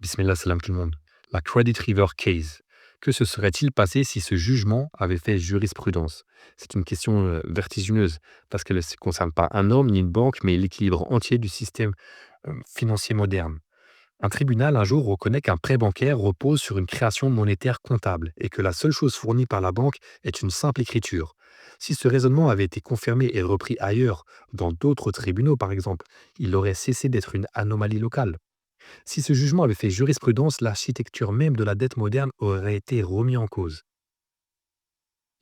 Bismillah, salam tout le monde. La Credit River Case. Que se serait-il passé si ce jugement avait fait jurisprudence? C'est une question vertigineuse parce qu'elle ne concerne pas un homme ni une banque, mais l'équilibre entier du système financier moderne. Un tribunal un jour reconnaît qu'un prêt bancaire repose sur une création monétaire comptable et que la seule chose fournie par la banque est une simple écriture. Si ce raisonnement avait été confirmé et repris ailleurs, dans d'autres tribunaux par exemple, il aurait cessé d'être une anomalie locale. Si ce jugement avait fait jurisprudence, l'architecture même de la dette moderne aurait été remise en cause.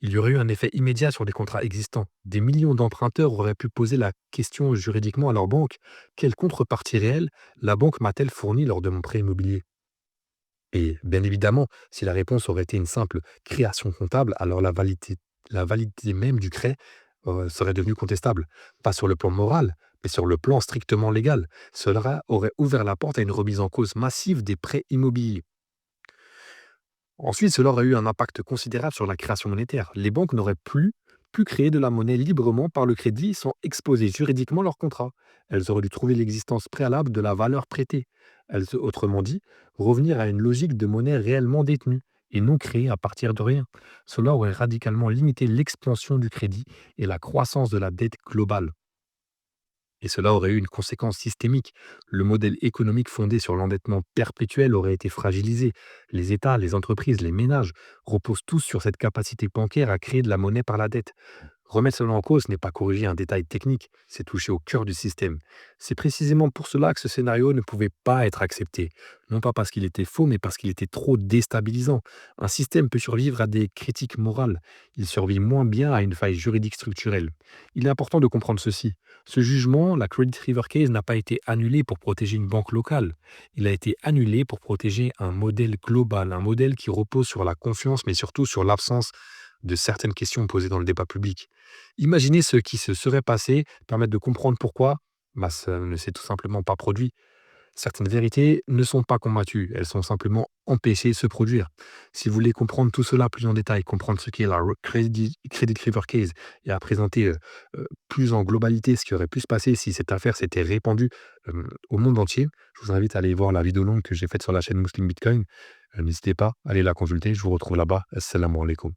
Il y aurait eu un effet immédiat sur les contrats existants. Des millions d'emprunteurs auraient pu poser la question juridiquement à leur banque: quelle contrepartie réelle la banque m'a-t-elle fournie lors de mon prêt immobilier? Et bien évidemment, si la réponse aurait été une simple création comptable, alors la validité même du crédit serait devenue contestable. Pas sur le plan moral, mais sur le plan strictement légal. Cela aurait ouvert la porte à une remise en cause massive des prêts immobiliers. Ensuite, cela aurait eu un impact considérable sur la création monétaire. Les banques n'auraient plus pu créer de la monnaie librement par le crédit sans exposer juridiquement leur contrat. Elles auraient dû trouver l'existence préalable de la valeur prêtée. Autrement dit, revenir à une logique de monnaie réellement détenue et non créée à partir de rien. Cela aurait radicalement limité l'expansion du crédit et la croissance de la dette globale. Et cela aurait eu une conséquence systémique. Le modèle économique fondé sur l'endettement perpétuel aurait été fragilisé. Les États, les entreprises, les ménages reposent tous sur cette capacité bancaire à créer de la monnaie par la dette. Remettre cela en cause n'est pas corriger un détail technique, c'est toucher au cœur du système. C'est précisément pour cela que ce scénario ne pouvait pas être accepté. Non pas parce qu'il était faux, mais parce qu'il était trop déstabilisant. Un système peut survivre à des critiques morales. Il survit moins bien à une faille juridique structurelle. Il est important de comprendre ceci. Ce jugement, la Credit River Case, n'a pas été annulé pour protéger une banque locale. Il a été annulé pour protéger un modèle global, un modèle qui repose sur la confiance, mais surtout sur l'absence de certaines questions posées dans le débat public. Imaginez ce qui se serait passé, permettre de comprendre pourquoi ça ne s'est tout simplement pas produit. Certaines vérités ne sont pas combattues, elles sont simplement empêchées de se produire. Si vous voulez comprendre tout cela plus en détail, comprendre ce qu'est la Credit River Case et à présenter plus en globalité ce qui aurait pu se passer si cette affaire s'était répandue au monde entier, je vous invite à aller voir la vidéo longue que j'ai faite sur la chaîne Muslim Bitcoin. N'hésitez pas, allez la consulter, je vous retrouve là-bas. Assalamu alaikum.